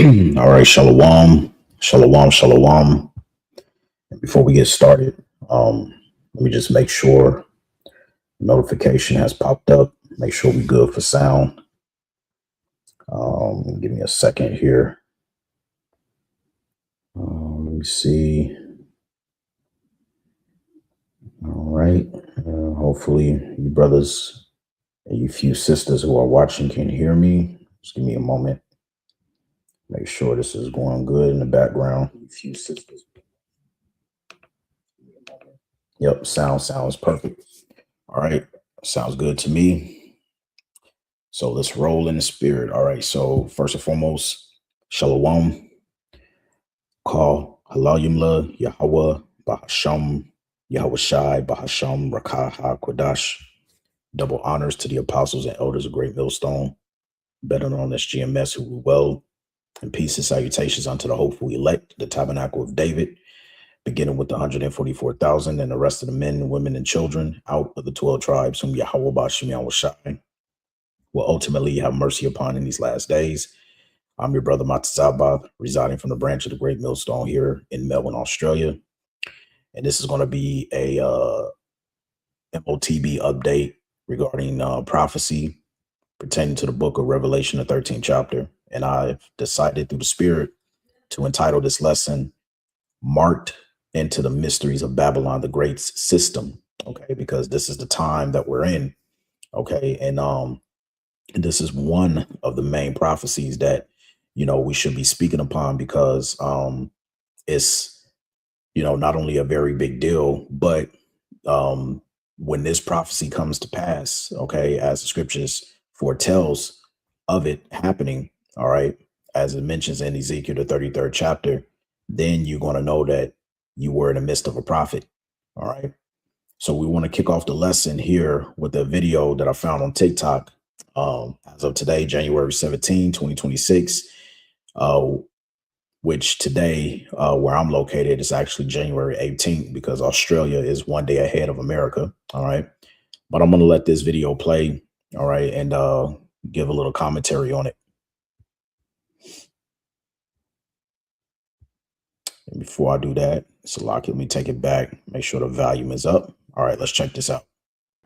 All right, shalom, shalom, shalom. And before we get started, let me just make sure notification has popped up. Make sure we're good for sound. Give me a second here. Let me see. All right. Hopefully, you brothers and you few sisters who are watching can hear me. Just give me a moment. Make sure this is going good in the background. You few sisters. Yep, sounds perfect. All right, sounds good to me. So let's roll in the spirit. All right. So first and foremost, Shalom, Call, Halal Yumla, Yahweh, Bahasham, Yahweh Shai, Bahasham, Rakaha, Kwadash. Double honors to the apostles and elders of Great Millstone, better known as GMS, who rule well, and peace and salutations unto the hopeful elect, the tabernacle of David, beginning with the 144,000 and the rest of the men, women, and children out of the 12 tribes whom Yahweh Bashim Yahweh Shai will ultimately have mercy upon in these last days. I'm your brother Matazaba, residing from the branch of the Great Millstone here in Melbourne, Australia. And this is going to be a MOTB update regarding prophecy pertaining to the book of Revelation, the 13th chapter. And I've decided through the Spirit to entitle this lesson, Marked into the Mysteries of Babylon the Great's System. Okay, because this is the time that we're in. Okay, and this is one of the main prophecies that we should be speaking upon, because it's not only a very big deal, but when this prophecy comes to pass, okay, as the scriptures foretells of it happening, all right, as it mentions in Ezekiel the 33rd chapter, then you're going to know that you were in the midst of a prophet. All right. So we want to kick off the lesson here with a video that I found on TikTok as of today, January 17, 2026, which today, where I'm located, is actually January 18th, because Australia is one day ahead of America. All right. But I'm going to let this video play. All right. And give a little commentary on it. And before I do that, Salaki, let me take it back. Make sure the volume is up. All right. Let's check this out.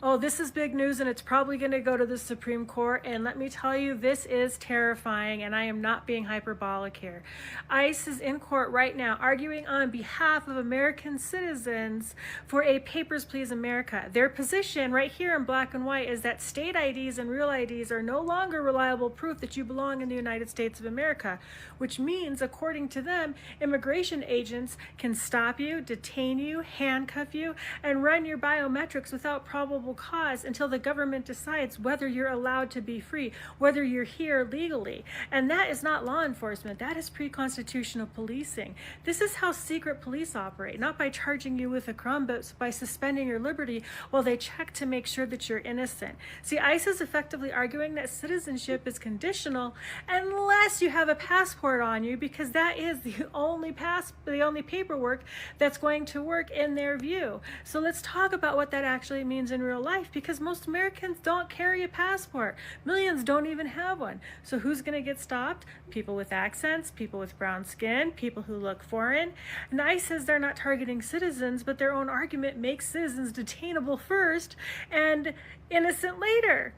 Oh, this is big news, and it's probably going to go to the Supreme Court. And let me tell you, this is terrifying, and I am not being hyperbolic here. ICE is in court right now arguing on behalf of American citizens for a Papers, Please America. Their position right here in black and white is that state IDs and real IDs are no longer reliable proof that you belong in the United States of America, which means, according to them, immigration agents can stop you, detain you, handcuff you, and run your biometrics without probable cause until the government decides whether you're allowed to be free, whether you're here legally. And that is not law enforcement. That is pre-constitutional policing. This is how secret police operate, not by charging you with a crime, but by suspending your liberty while they check to make sure that you're innocent. See, ICE is effectively arguing that citizenship is conditional unless you have a passport on you, because that is the only paperwork that's going to work in their view. So let's talk about what that actually means in real life, because most Americans don't carry a passport. Millions don't even have one. So who's going to get stopped? People with accents, people with brown skin, people who look foreign. And ICE says they're not targeting citizens, but their own argument makes citizens detainable first and innocent later.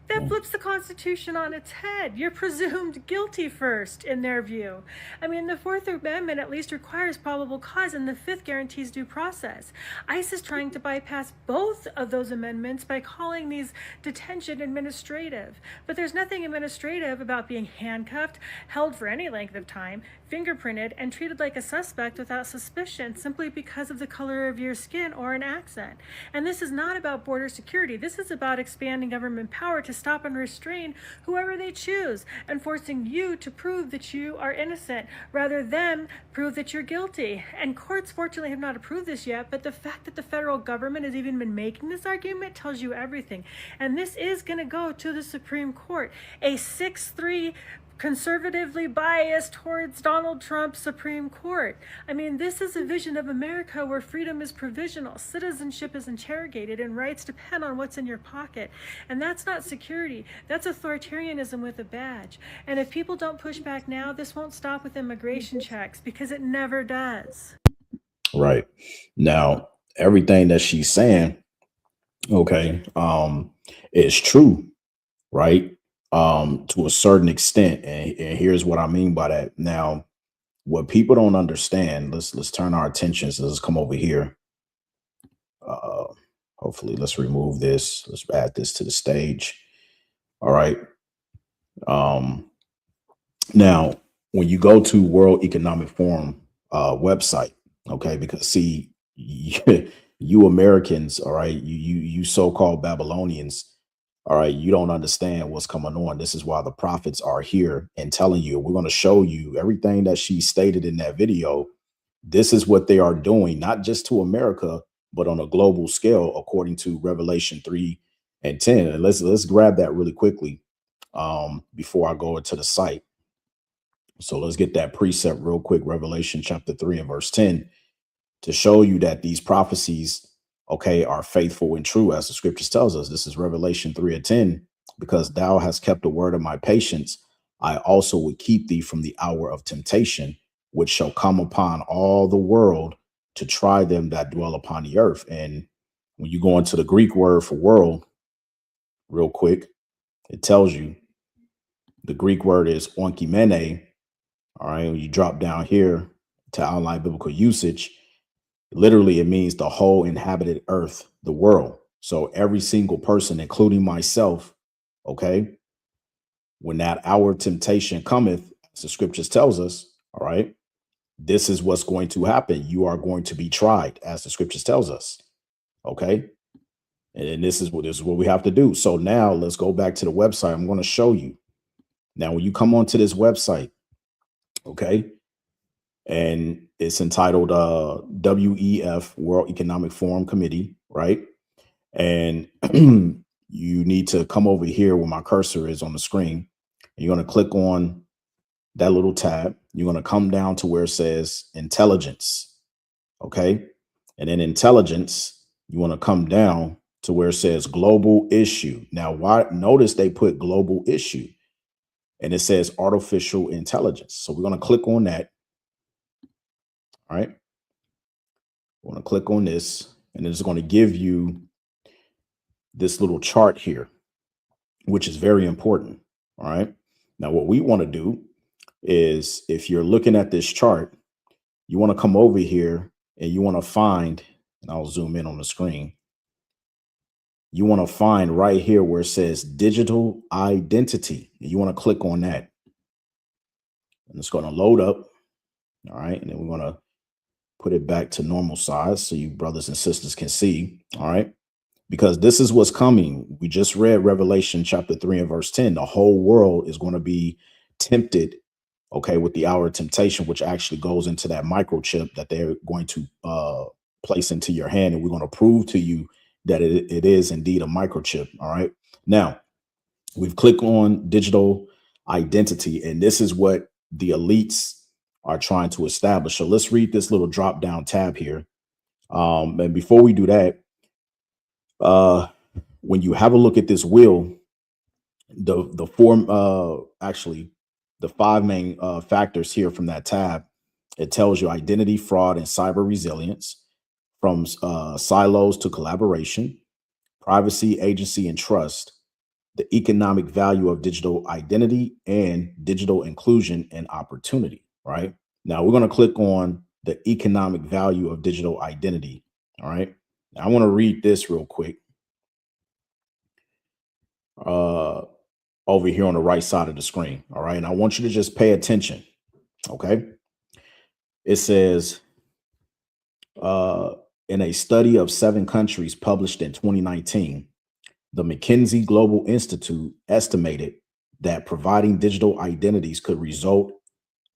That flips the Constitution on its head. You're presumed guilty first, in their view. I mean, the Fourth Amendment at least requires probable cause, and the Fifth guarantees due process. ICE is trying to bypass both of those amendments by calling these detention administrative. But there's nothing administrative about being handcuffed, held for any length of time, fingerprinted, and treated like a suspect without suspicion simply because of the color of your skin or an accent. And this is not about border security. This is about expanding government power to stop and restrain whoever they choose, and forcing you to prove that you are innocent rather than prove that you're guilty. And courts fortunately have not approved this yet, but the fact that the federal government has even been making this argument tells you everything. And this is going to go to the Supreme Court. A 6-3 conservatively biased towards Donald Trump's Supreme Court. I mean, this is a vision of America where freedom is provisional, citizenship is interrogated, and rights depend on what's in your pocket. And that's not security, that's authoritarianism with a badge. And if people don't push back now, this won't stop with immigration checks, because it never does. Right. Now, everything that she's saying, okay, is true, right? To a certain extent. And here's what I mean by that. Now, what people don't understand, let's turn our attentions. Let's come over here. Uh hopefully let's remove this. Let's add this to the stage. All right. Um now when you go to World Economic Forum website, okay, because see, you Americans, all right, you so-called Babylonians, all right, you don't understand what's coming on. This is why the prophets are here and telling you, we're going to show you everything that she stated in that video. This is what they are doing, not just to America, but on a global scale, according to Revelation 3 and 10. And let's grab that really quickly before I go into the site. So let's get that precept real quick. Revelation chapter 3 and verse 10, to show you that these prophecies, okay, are faithful and true, as the scriptures tells us. This is Revelation 3 and 10. Because thou hast kept the word of my patience, I also will keep thee from the hour of temptation, which shall come upon all the world to try them that dwell upon the earth. And when you go into the Greek word for world, real quick, it tells you the Greek word is oikimene. All right, when you drop down here to outline biblical usage, literally it means the whole inhabited earth, the world. So every single person, including myself, okay, when that hour of temptation cometh, as the scriptures tells us, all right, this is what's going to happen. You are going to be tried, as the scriptures tells us. Okay. And this is what we have to do. So now let's go back to the website. I'm going to show you. Now, when you come onto this website, okay, and it's entitled WEF, World Economic Forum Committee, right? And you need to come over here where my cursor is on the screen. And you're going to click on that little tab. You're going to come down to where it says intelligence. Okay. And in intelligence, you want to come down to where it says global issue. Now, why? Notice they put global issue and it says artificial intelligence. So we're going to click on that. All right. We're going to click on this, and it's going to give you this little chart here, which is very important. All right. Now, what we want to do is, if you're looking at this chart, you want to come over here and you want to find, and I'll zoom in on the screen. You want to find right here where it says digital identity. And you want to click on that. And it's going to load up. All right. And then we're going to put it back to normal size so you brothers and sisters can see. All right. Because this is what's coming. We just read Revelation chapter 3 and verse 10. The whole world is going to be tempted, okay, with the hour of temptation, which actually goes into that microchip that they're going to place into your hand. And we're going to prove to you that it is indeed a microchip. All right. Now, we've clicked on digital identity, and this is what the elites are trying to establish. So let's read this little drop down tab here. And before we do that, when you have a look at this wheel, the five main factors here from that tab, it tells you identity, fraud, and cyber resilience, from silos to collaboration, privacy, agency, and trust, the economic value of digital identity, and digital inclusion and opportunity. Right now, we're going to click on the economic value of digital identity. All right. Now, I want to read this real quick. Over here on the right side of the screen. All right. And I want you to just pay attention. Okay. It says, in a study of 7 countries published in 2019, the McKinsey Global Institute estimated that providing digital identities could result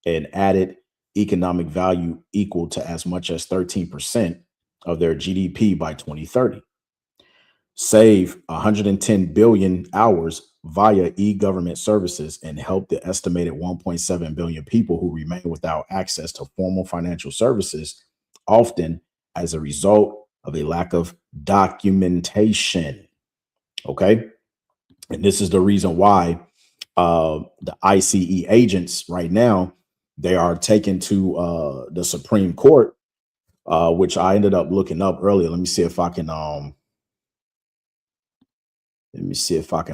in added economic value equal to as much as 13% of their GDP by 2030, save 110 billion hours via e-government services and help the estimated 1.7 billion people who remain without access to formal financial services, often as a result of a lack of documentation. Okay. And this is the reason why the ICE agents right now, they are taken to the Supreme Court, which I ended up looking up earlier. Let me see if I can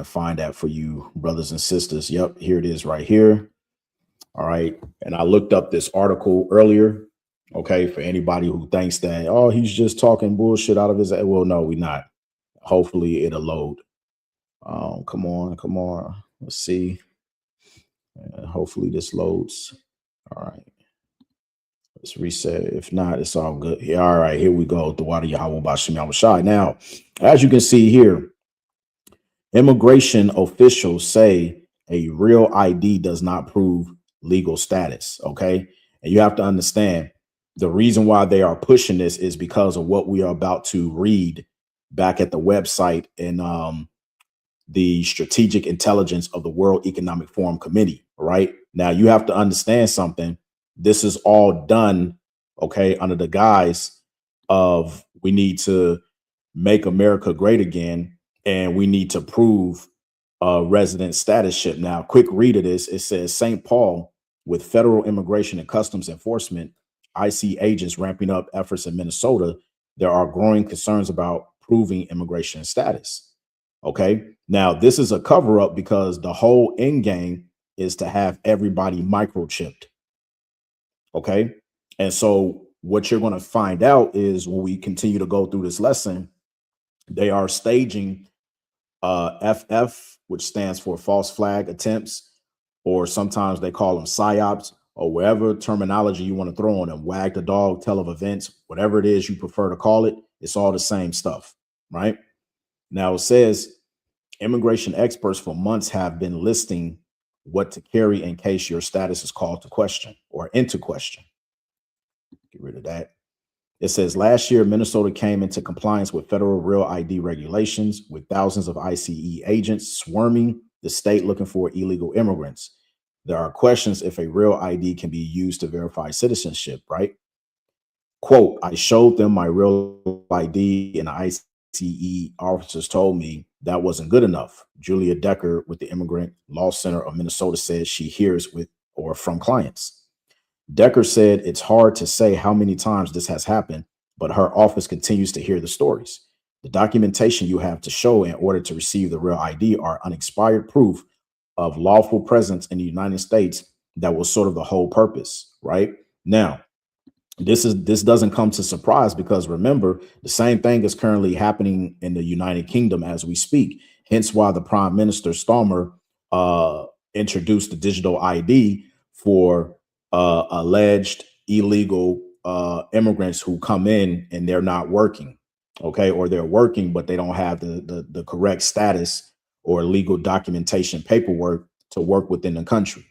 find that for you, brothers and sisters. Yep, here it is right here. All right. And I looked up this article earlier. Okay, for anybody who thinks that, oh, he's just talking bullshit out of his, well, no, we're not. Hopefully it'll load. Come on. Let's see. Hopefully this loads. All right. Let's reset. If not, it's all good. Yeah, all right, here we go. The water Yahweh Bashim Yahushai. Now, as you can see here, immigration officials say a real ID does not prove legal status. Okay. And you have to understand the reason why they are pushing this is because of what we are about to read back at the website in the Strategic Intelligence of the World Economic Forum Committee. Right now, you have to understand something. This is all done, okay, under the guise of we need to make America great again, and we need to prove resident statusship. Now, quick read of this. It says St. Paul, with federal immigration and customs enforcement, IC agents ramping up efforts in Minnesota, there are growing concerns about proving immigration status. Okay, now this is a cover up because the whole end game is to have everybody microchipped. Okay. And so what you're going to find out is when we continue to go through this lesson, they are staging FF, which stands for false flag attempts, or sometimes they call them psyops, or whatever terminology you want to throw on them. Wag the dog, tell of events, whatever it is you prefer to call it. It's all the same stuff. Right now, it says immigration experts for months have been listing what to carry in case your status is called to question or into question. Get rid of that. It says last year, Minnesota came into compliance with federal real ID regulations with thousands of ICE agents swarming the state looking for illegal immigrants. There are questions if a real ID can be used to verify citizenship, right? Quote, I showed them my real ID and the ICE officers told me that wasn't good enough. Julia Decker with the Immigrant Law Center of Minnesota says she hears with or from clients. Decker said it's hard to say how many times this has happened, but her office continues to hear the stories. The documentation you have to show in order to receive the real ID are unexpired proof of lawful presence in the United States that was sort of the whole purpose, right? Now, this doesn't come to surprise because remember, the same thing is currently happening in the United Kingdom as we speak. Hence why the Prime Minister Starmer introduced the digital ID for alleged illegal immigrants who come in and they're not working, okay, or they're working but they don't have the correct status or legal documentation paperwork to work within the country.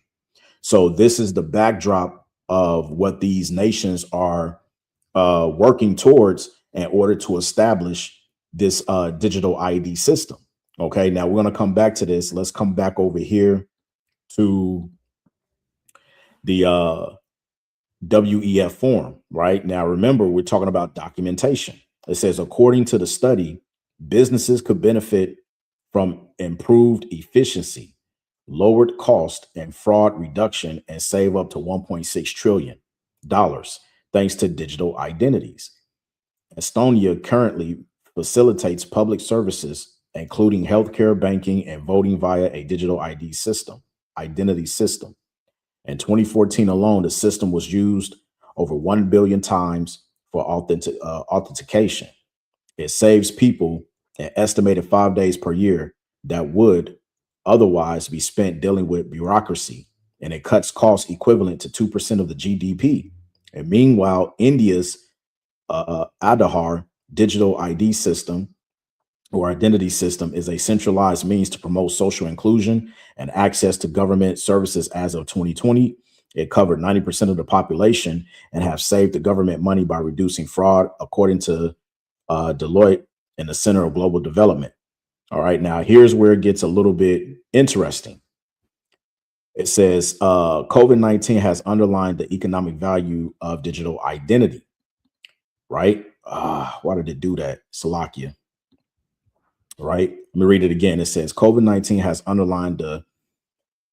So this is the backdrop of what these nations are working towards in order to establish this digital ID system. Okay, now we're going to come back to this. Let's come back over here to the WEF form. Right now, remember, we're talking about documentation. It says, according to the study, businesses could benefit from improved efficiency, lowered cost, and fraud reduction, and save up to $1.6 trillion thanks to digital identities. Estonia currently facilitates public services, including healthcare, banking, and voting via a digital identity system. In 2014 alone, the system was used over 1 billion times for authentication. It saves people an estimated 5 days per year that would otherwise be spent dealing with bureaucracy, and it cuts costs equivalent to 2% of the GDP. And meanwhile, India's Aadhaar digital ID system or identity system is a centralized means to promote social inclusion and access to government services. As of 2020, it covered 90% of the population and have saved the government money by reducing fraud, according to Deloitte and the Center of Global Development. All right, now here's where it gets a little bit interesting. It says COVID-19 has underlined the economic value of digital identity, right? Why did it do that? Salakia, right? Let me read it again. It says COVID-19 has underlined the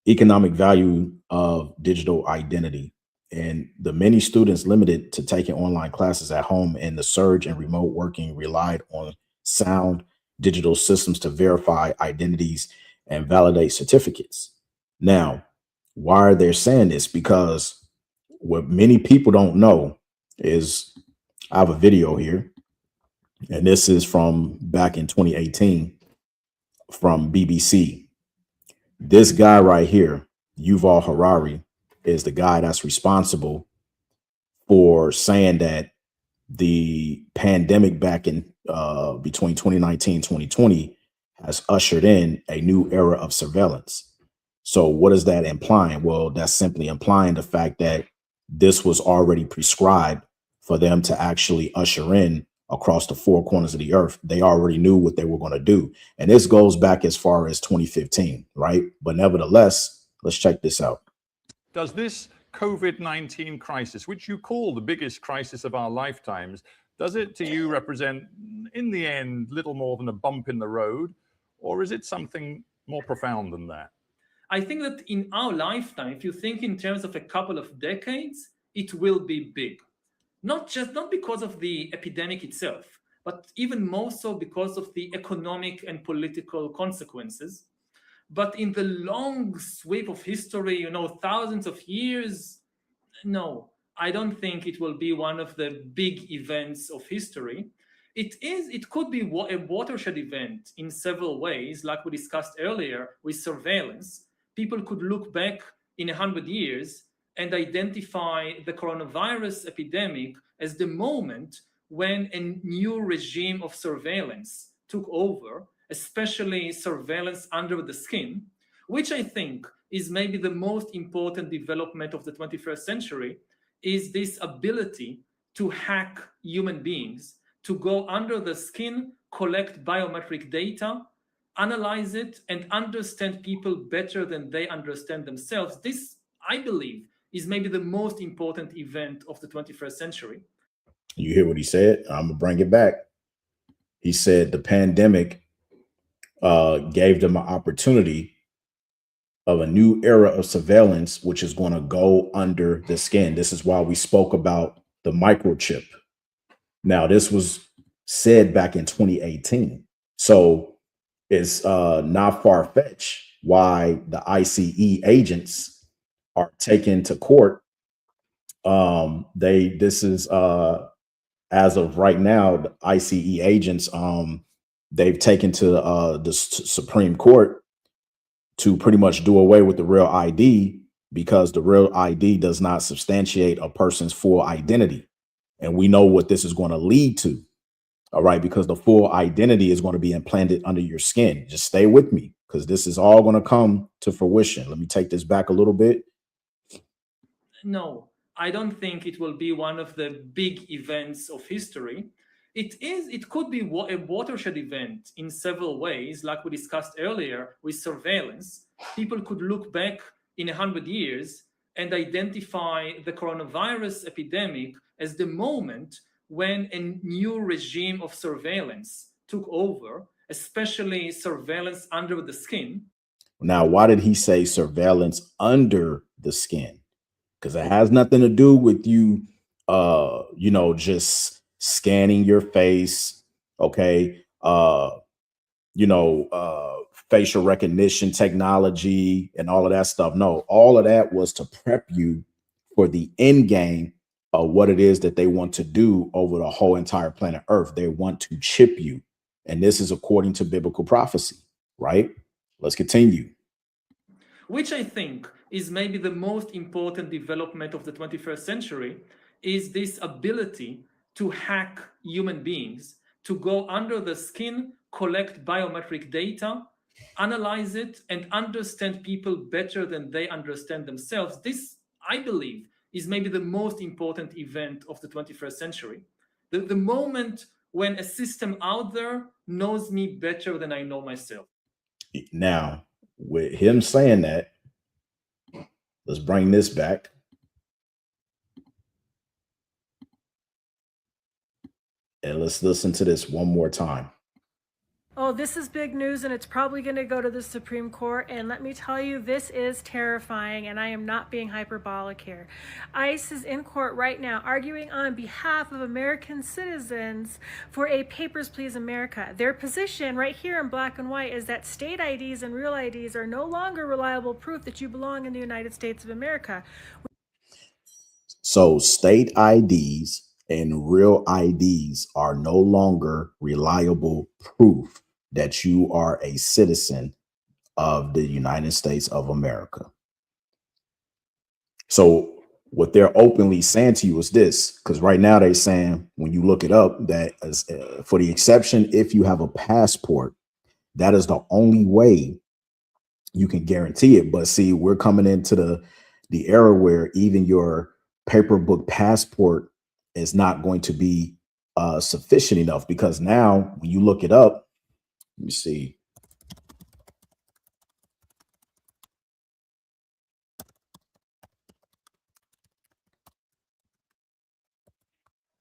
economic value of digital identity, and the many students limited to taking online classes at home and the surge in remote working relied on sound digital systems to verify identities and validate certificates. Now, why are they saying this? Because what many people don't know is I have a video here, and this is from back in 2018 from BBC. This guy right here, Yuval Harari, is the guy that's responsible for saying that the pandemic back in between 2019 and 2020 has ushered in a new era of surveillance. So what is that implying? Well, that's simply implying the fact that this was already prescribed for them to actually usher in across the four corners of the earth. They already knew what they were going to do. And this goes back as far as 2015, right? But nevertheless, let's check this out. Does this COVID-19 crisis, which you call the biggest crisis of our lifetimes, does it to you represent, in the end, little more than a bump in the road? Or is it something more profound than that? I think that in our lifetime, if you think in terms of a couple of decades, it will be big. Not because of the epidemic itself, but even more so because of the economic and political consequences. But in the long sweep of history, thousands of years, no, I don't think it will be one of the big events of history. It could be a watershed event in several ways, like we discussed earlier with surveillance. People could look back in 100 years and identify the coronavirus epidemic as the moment when a new regime of surveillance took over, especially surveillance under the skin, which I think is maybe the most important development of the 21st century, is this ability to hack human beings, to go under the skin, collect biometric data, analyze it, and understand people better than they understand themselves. This, I believe, is maybe the most important event of the 21st century. You hear what he said? I'm gonna bring it back. He said the pandemic gave them an opportunity of a new era of surveillance, which is going to go under the skin. This is why we spoke about the microchip. Now, this was said back in 2018. So it's not far-fetched why the ICE agents are taken to court. This is as of right now, the ICE agents, they've taken to the Supreme Court to pretty much do away with the real ID, because the real ID does not substantiate a person's full identity. And we know what this is going to lead to. All right, because the full identity is going to be implanted under your skin. Just stay with me, because this is all going to come to fruition. Let me take this back a little bit. No, I don't think it will be one of the big events of history. It could be a watershed event in several ways, like we discussed earlier with surveillance. People could look back in 100 years and identify the coronavirus epidemic as the moment when a new regime of surveillance took over, especially surveillance under the skin. Now, why did he say surveillance under the skin? Because it has nothing to do with you, just scanning your face, okay, facial recognition technology and all of that stuff. No, all of that was to prep you for the end game of what it is that they want to do over the whole entire planet Earth. They want to chip you. And this is according to biblical prophecy, right? Let's continue. Which I think is maybe the most important development of the 21st century, is this ability to hack human beings, to go under the skin, collect biometric data, analyze it, and understand people better than they understand themselves. This, I believe, is maybe the most important event of the 21st century. The moment when a system out there knows me better than I know myself. Now, with him saying that, let's bring this back. And let's listen to this one more time. Oh, this is big news, and it's probably going to go to the Supreme Court. And let me tell you, this is terrifying, and I am not being hyperbolic here. ICE is in court right now arguing on behalf of American citizens for a Papers, Please America. Their position right here in black and white is that state IDs and real IDs are no longer reliable proof that you belong in the United States of America. So state IDs and real IDs are no longer reliable proof that you are a citizen of the United States of America. So what they're openly saying to you is this, because right now they're saying, when you look it up, that for the exception, if you have a passport, that is the only way you can guarantee it. But see, we're coming into the era where even your paper book passport is not going to be sufficient enough, because now when you look it up, let me see.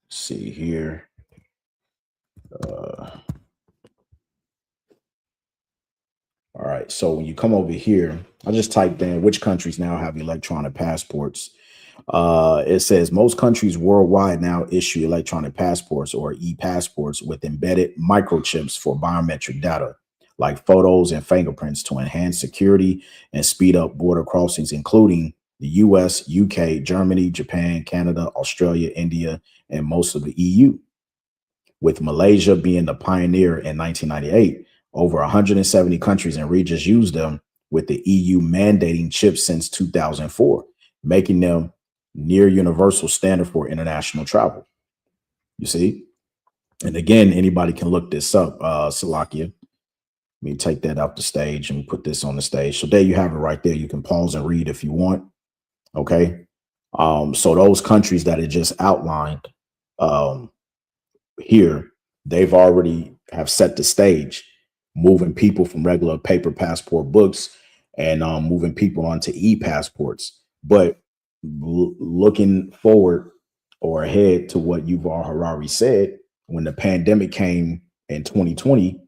See here. All right. So when you come over here, I just typed in which countries now have electronic passports. It says most countries worldwide now issue electronic passports or e-passports with embedded microchips for biometric data, like photos and fingerprints, to enhance security and speed up border crossings, including the US, UK, Germany, Japan, Canada, Australia, India, and most of the EU, with Malaysia being the pioneer in 1998. Over 170 countries and regions use them, with the EU mandating chips since 2004, making them near universal standard for international travel. You see? And again, anybody can look this up, Salakia. Let me take that off the stage and put this on the stage. So there you have it right there. You can pause and read if you want. Okay. So those countries that it just outlined here, they've already have set the stage, moving people from regular paper passport books and moving people onto e-passports. But looking forward or ahead to what Yuval Harari said, when the pandemic came in 2020,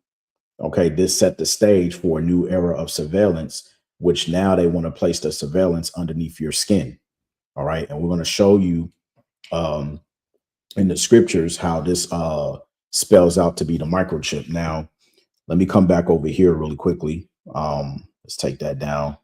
okay, this set the stage for a new era of surveillance, which now they want to place the surveillance underneath your skin. All right. And we're going to show you in the scriptures how this spells out to be the microchip. Now, let me come back over here really quickly. Let's take that down.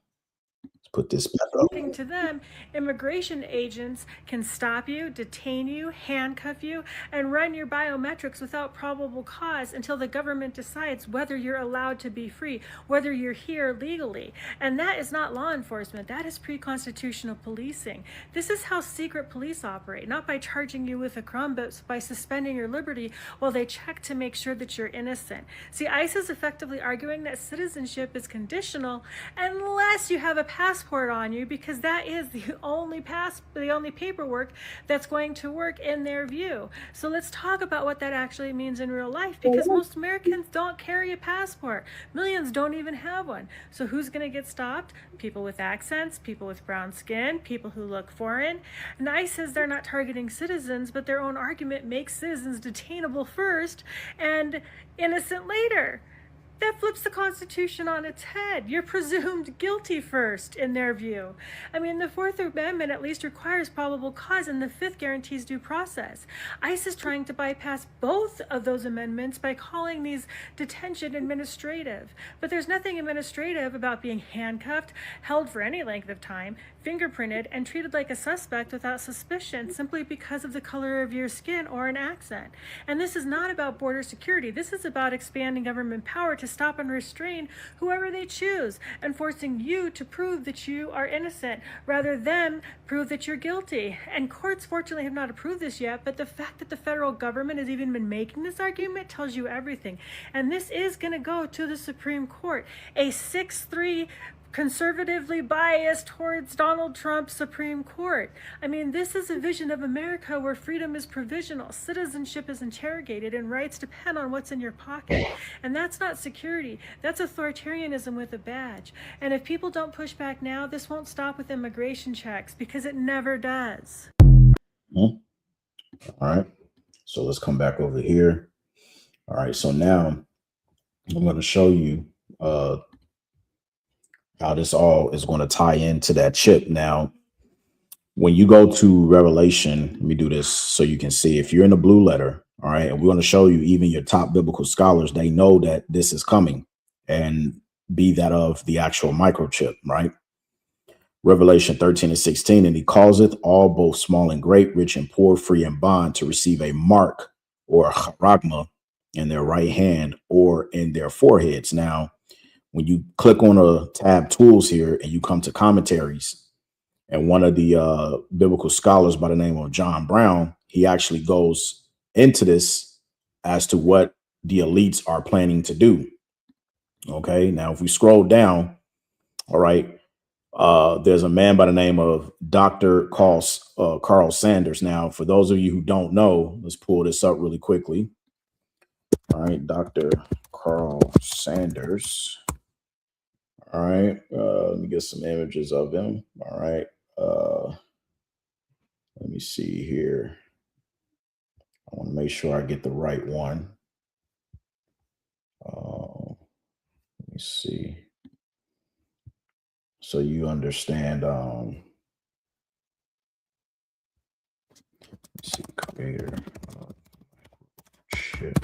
Let's put this back up. To them, immigration agents can stop you, detain you, handcuff you, and run your biometrics without probable cause until the government decides whether you're allowed to be free, whether you're here legally. And that is not law enforcement. That is pre-constitutional policing. This is how secret police operate, not by charging you with a crime, but by suspending your liberty while they check to make sure that you're innocent. See, ICE is effectively arguing that citizenship is conditional unless you have a passport on you, because that is the only paperwork that's going to work in their view. So let's talk about what that actually means in real life, because most Americans don't carry a passport. Millions don't even have one. So who's going to get stopped? People with accents, people with brown skin, people who look foreign. And ICE says they're not targeting citizens, but their own argument makes citizens detainable first and innocent later. That flips the Constitution on its head. You're presumed guilty first, in their view. I mean, the Fourth Amendment at least requires probable cause, and the Fifth guarantees due process. ICE is trying to bypass both of those amendments by calling these detention administrative. But there's nothing administrative about being handcuffed, held for any length of time, fingerprinted, and treated like a suspect without suspicion simply because of the color of your skin or an accent. And this is not about border security. This is about expanding government power to stop and restrain whoever they choose, and forcing you to prove that you are innocent rather than prove that you're guilty. And courts fortunately have not approved this yet, but the fact that the federal government has even been making this argument tells you everything. And this is going to go to the Supreme Court. A 6-3 conservatively biased towards Donald Trump's Supreme Court. I mean, this is a vision of America where freedom is provisional, citizenship is interrogated, and rights depend on what's in your pocket. And that's not security, that's authoritarianism with a badge. And if people don't push back now, this won't stop with immigration checks, because it never does. All right. So let's come back over here. All right. So now I'm going to show you how this all is going to tie into that chip. Now, when you go to Revelation, let me do this so you can see. If you're in the blue letter, all right, and we're going to show you, even your top biblical scholars, they know that this is coming, and be that of the actual microchip, right? Revelation 13 and 16, and he causeth all, both small and great, rich and poor, free and bond, to receive a mark or a charagma in their right hand or in their foreheads. Now, when you click on a tab tools here and you come to commentaries, and one of the biblical scholars by the name of John Brown, he actually goes into this as to what the elites are planning to do. Okay, now if we scroll down, all right, there's a man by the name of Dr. Carl Sanders. Now, for those of you who don't know, let's pull this up really quickly. All right, Dr. Carl Sanders. All right, let me get some images of him. All right, let me see here. I want to make sure I get the right one. Let me see. So you understand. Let's see, creator. Shit.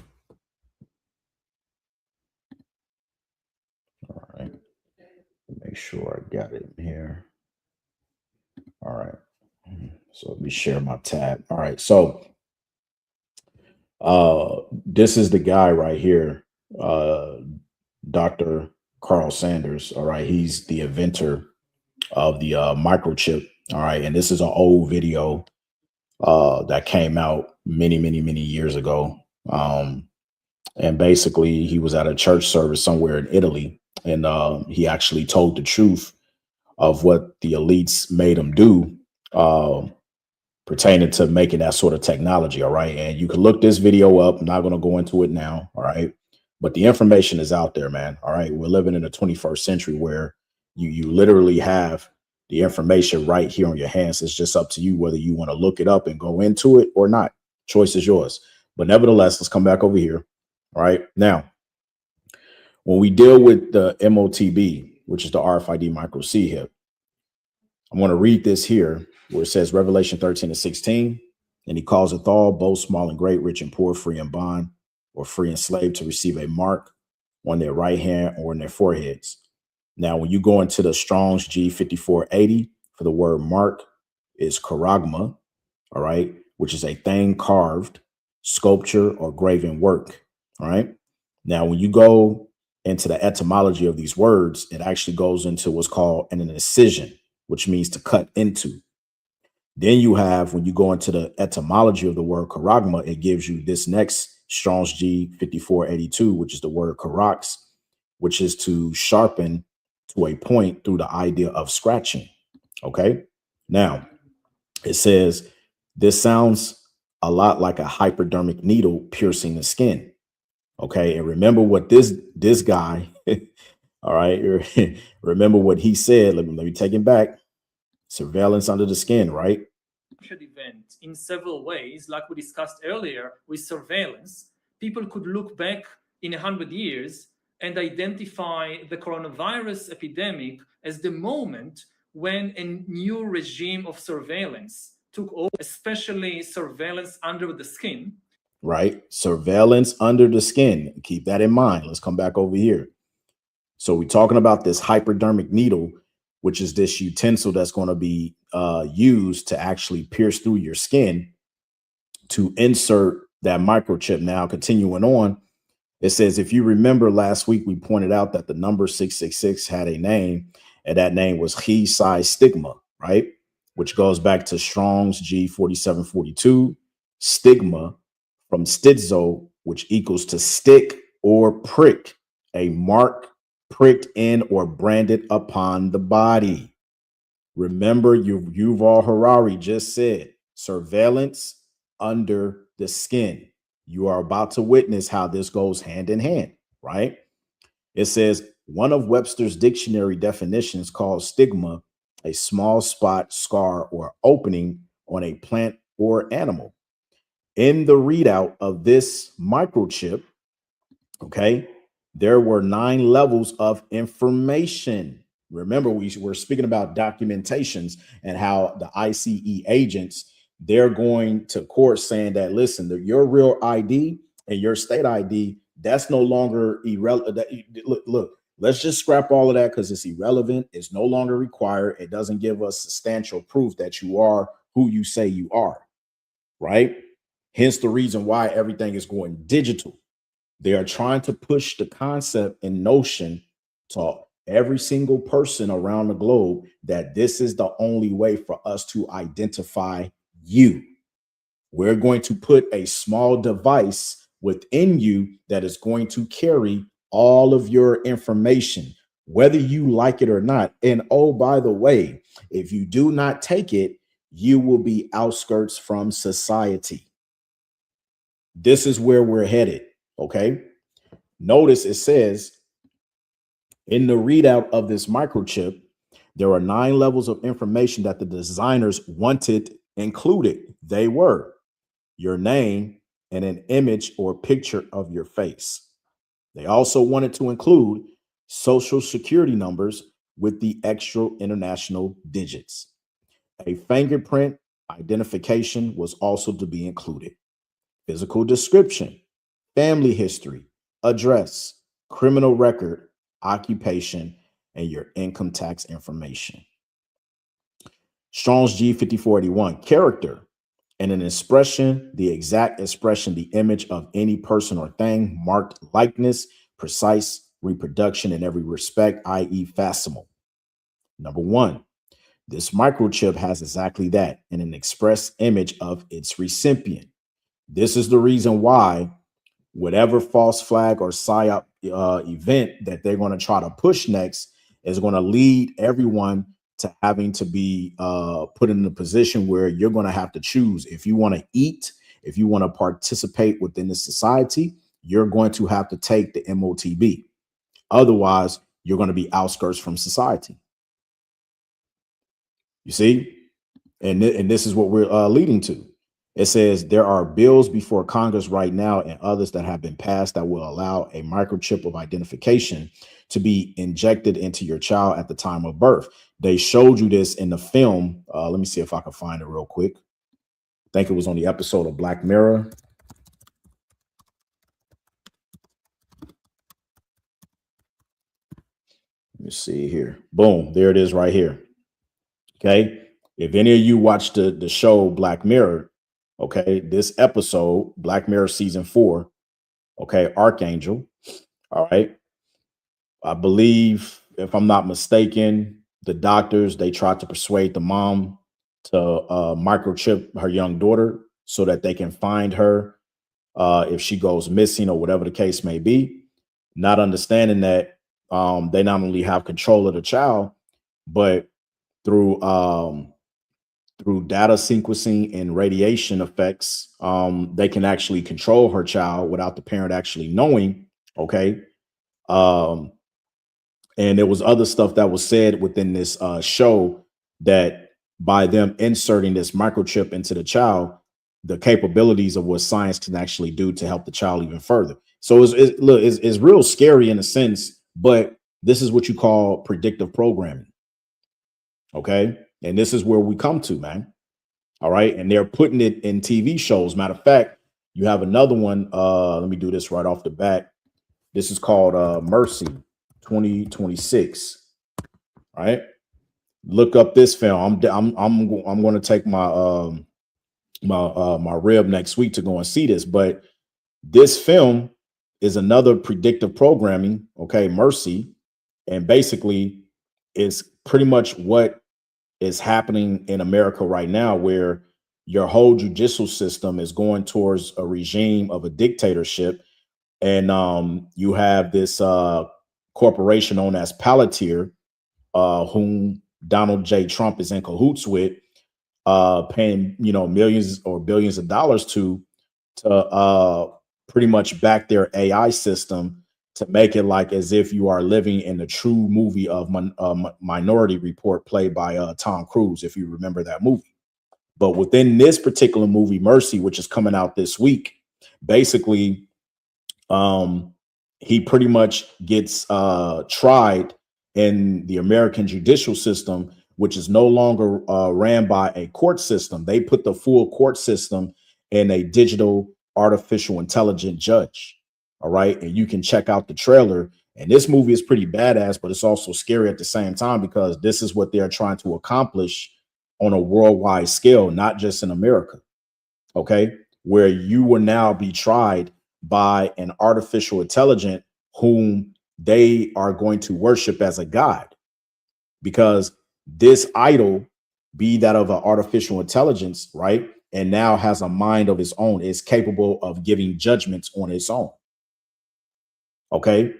All right. Make sure I got it in here. All right. So let me share my tab. All right. So this is the guy right here, Dr. Carl Sanders. All right. He's the inventor of the microchip. All right. And this is an old video that came out many years ago. And basically he was at a church service somewhere in Italy, and he actually told the truth of what the elites made him do pertaining to making that sort of technology. All right. And you can look this video up. I'm not going to go into it now. All right. But the information is out there, man. All right. We're living in the 21st century where you literally have the information right here on your hands. It's just up to you whether you want to look it up and go into it or not. Choice is yours. But nevertheless, let's come back over here. All right. Now, when we deal with the MOTB, which is the RFID micro C hip, I'm going to read this here where it says Revelation 13 and 16, and he causeth all, both small and great, rich and poor, free and bond, or free and slave, to receive a mark on their right hand or in their foreheads. Now, when you go into the Strong's G5480, for the word mark is charagma, all right, which is a thing carved, sculpture, or graven work. All right. Now, when you go into the etymology of these words, it actually goes into what's called an incision, which means to cut into. Then you have, when you go into the etymology of the word charagma, it gives you this next Strong's G5482, which is the word charax, which is to sharpen to a point through the idea of scratching. Okay. Now, it says this sounds a lot like a hypodermic needle piercing the skin. Okay. And remember what this guy, all right, remember what he said. Let me take him back. Surveillance under the skin, right? Event in several ways, like we discussed earlier with surveillance. People could look back in 100 years and identify the coronavirus epidemic as the moment when a new regime of surveillance took over, especially surveillance under the skin. Right. Surveillance under the skin. Keep that in mind. Let's come back over here. So we're talking about this hypodermic needle, which is this utensil that's going to be used to actually pierce through your skin to insert that microchip. Now, continuing on, it says, if you remember last week, we pointed out that the number 666 had a name, and that name was Chi Psi Stigma, right? Which goes back to Strong's G4742, stigma from stizo, which equals to stick or prick, a mark, pricked in or branded upon the body. Remember, Yuval Harari just said surveillance under the skin. You are about to witness how this goes hand in hand, right? It says one of Webster's dictionary definitions calls stigma a small spot, scar, or opening on a plant or animal. In the readout of this microchip, okay, there were 9 levels of information. Remember, we were speaking about documentations and how the ICE agents, they're going to court saying that, listen, your real ID and your state ID, that's no longer irrelevant. Look, let's just scrap all of that because it's irrelevant. It's no longer required. It doesn't give us substantial proof that you are who you say you are, right? Hence the reason why everything is going digital. They are trying to push the concept and notion to every single person around the globe that this is the only way for us to identify you. We're going to put a small device within you that is going to carry all of your information, whether you like it or not. And oh, by the way, if you do not take it, you will be outskirts from society. This is where we're headed. Okay. Notice it says in the readout of this microchip, there are 9 levels of information that the designers wanted included. They were your name and an image or picture of your face. They also wanted to include social security numbers with the extra international digits. A fingerprint identification was also to be included. Physical description, family history, address, criminal record, occupation, and your income tax information. Strong's G5481, character and an expression, the exact expression, the image of any person or thing, marked likeness, precise reproduction in every respect, i.e. facsimile. Number 1, this microchip has exactly that, and an express image of its recipient. This is the reason why whatever false flag or PSYOP event that they're going to try to push next is going to lead everyone to having to be put in a position where you're going to have to choose. If you want to eat, if you want to participate within the society, you're going to have to take the MOTB. Otherwise, you're going to be outskirts from society. You see? And this is what we're leading to. It says there are bills before Congress right now and others that have been passed that will allow a microchip of identification to be injected into your child at the time of birth. They showed you this in the film. Let me see if I can find it real quick. I think it was on the episode of Black Mirror. Let me see here. Boom, there it is right here. Okay. If any of you watched the show Black Mirror, okay, this episode, Black Mirror season 4, okay, Archangel, all right. I believe, if I'm not mistaken, the doctors, they tried to persuade the mom to microchip her young daughter so that they can find her if she goes missing or whatever the case may be, not understanding that they not only have control of the child, but through data sequencing and radiation effects, they can actually control her child without the parent actually knowing. Okay. And there was other stuff that was said within this show that by them inserting this microchip into the child, the capabilities of what science can actually do to help the child even further. So it's real scary in a sense, but this is what you call predictive programming. Okay. And this is where we come to, man. All right. And they're putting it in TV shows. Matter of fact, you have another one. Let me do this right off the bat. This is called Mercy 2026. All right. Look up this film. I'm going to take my my rib next week to go and see this. But this film is another predictive programming. Okay. Mercy. And basically it's pretty much what is happening in America right now, where your whole judicial system is going towards a regime of a dictatorship. And you have this corporation known as Palantir, whom Donald J. Trump is in cahoots with, paying, millions or billions of dollars to pretty much back their AI system to make it like as if you are living in the true movie of Minority Report, played by Tom Cruise, if you remember that movie. But within this particular movie, Mercy, which is coming out this week, basically, he pretty much gets tried in the American judicial system, which is no longer ran by a court system. They put the full court system in a digital artificial intelligent judge. All right. And you can check out the trailer. And this movie is pretty badass, but it's also scary at the same time, because this is what they're trying to accomplish on a worldwide scale, not just in America. Okay. Where you will now be tried by an artificial intelligence whom they are going to worship as a god, because this idol, be that of an artificial intelligence, right, and now has a mind of its own, is capable of giving judgments on its own. Okay.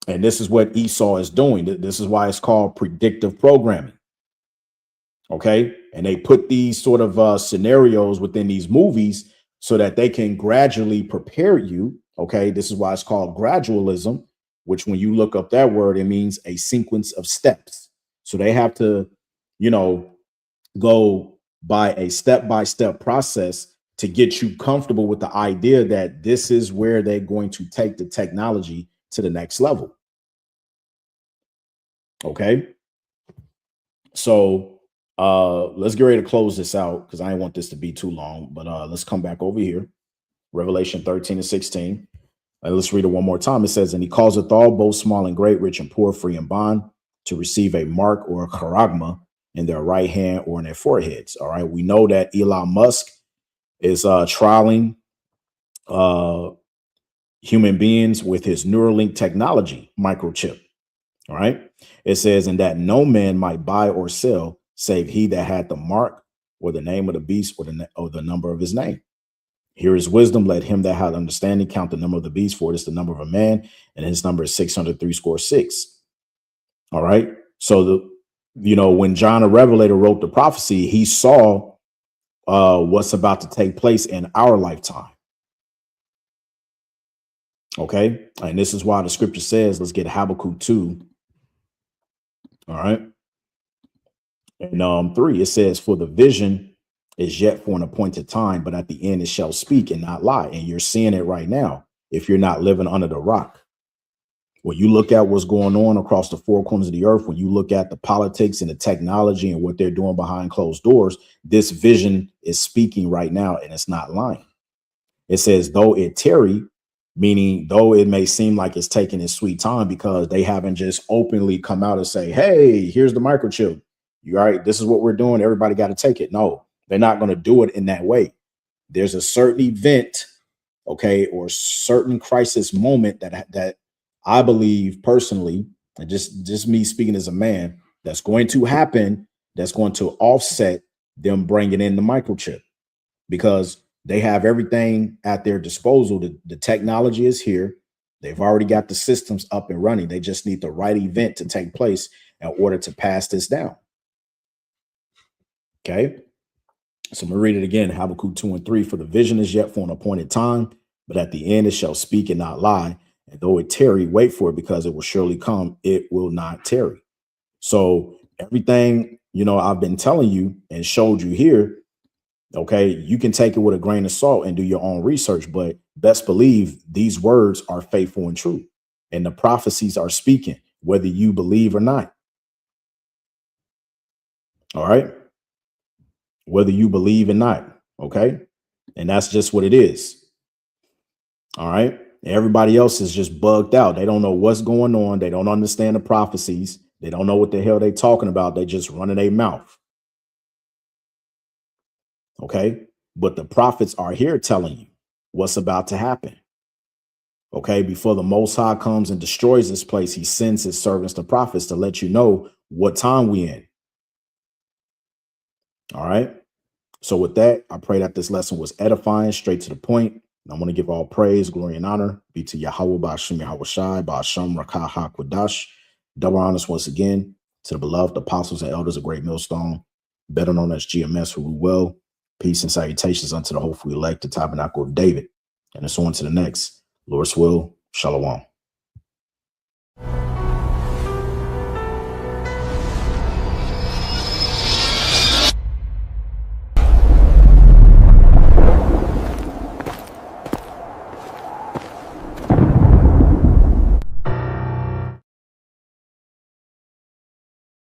And this is what Esau is doing. This is why it's called predictive programming. Okay. And they put these sort of scenarios within these movies so that they can gradually prepare you. Okay. This is why it's called gradualism, which when you look up that word, it means a sequence of steps. So they have to, go by a step-by-step process to get you comfortable with the idea that this is where they're going to take the technology to the next level. Okay. So let's get ready to close this out, because I didn't want this to be too long, but let's come back over here. Revelation 13-16. Let's read it one more time. It says, and he causeth all, both small and great, rich and poor, free and bond, to receive a mark or a charagma in their right hand or in their foreheads. All right. We know that Elon Musk is trialing human beings with his Neuralink technology microchip. All right. It says, and that no man might buy or sell save he that had the mark or the name of the beast or the number of his name. Here is wisdom. Let him that hath understanding count the number of the beast, for it is the number of a man, and his number is 666. All right. So when John the Revelator wrote the prophecy, he saw what's about to take place in our lifetime. Okay. And this is why the scripture says, let's get Habakkuk 2. All right. And 3, it says, for the vision is yet for an appointed time, but at the end it shall speak and not lie. And you're seeing it right now if you're not living under the rock. When you look at what's going on across the four corners of the earth, when you look at the politics and the technology and what they're doing behind closed doors, this vision is speaking right now, and it's not lying. It says, though it tarry, meaning though it may seem like it's taking its sweet time, because they haven't just openly come out and say, hey, here's the microchip. You all right? This is what we're doing. Everybody got to take it. No, they're not going to do it in that way. There's a certain event, okay, or certain crisis moment that I believe personally, and just me speaking as a man, that's going to happen, that's going to offset them bringing in the microchip, because they have everything at their disposal. The technology is here. They've already got the systems up and running. They just need the right event to take place in order to pass this down. Okay. So I'm going to read it again. Habakkuk 2 and 3. For the vision is yet for an appointed time, but at the end it shall speak and not lie. And though it tarry, wait for it, because it will surely come. It will not tarry. So everything, I've been telling you and showed you here, okay, you can take it with a grain of salt and do your own research, but best believe these words are faithful and true. And the prophecies are speaking, whether you believe or not. All right. Whether you believe or not. Okay. And that's just what it is. All right. Everybody else is just bugged out. They don't know what's going on. They don't understand the prophecies. They don't know what the hell they're talking about. They just running their mouth. Okay. But the prophets are here telling you what's about to happen. Okay. Before the Most High comes and destroys this place, he sends his servants, the prophets, to let you know what time we in. All right. So with that, I pray that this lesson was edifying, straight to the point. And I want to give all praise, glory, and honor be to Yahweh, Ba'ashem Yahweh Shai, Ba'ashem Rakah HaKodash. Double honors once again to the beloved apostles and elders of Great Millstone, better known as GMS, who rule well. Peace and salutations unto the hopefully elect, the tabernacle of David. And it's on to the next. Lord's will, Shalom.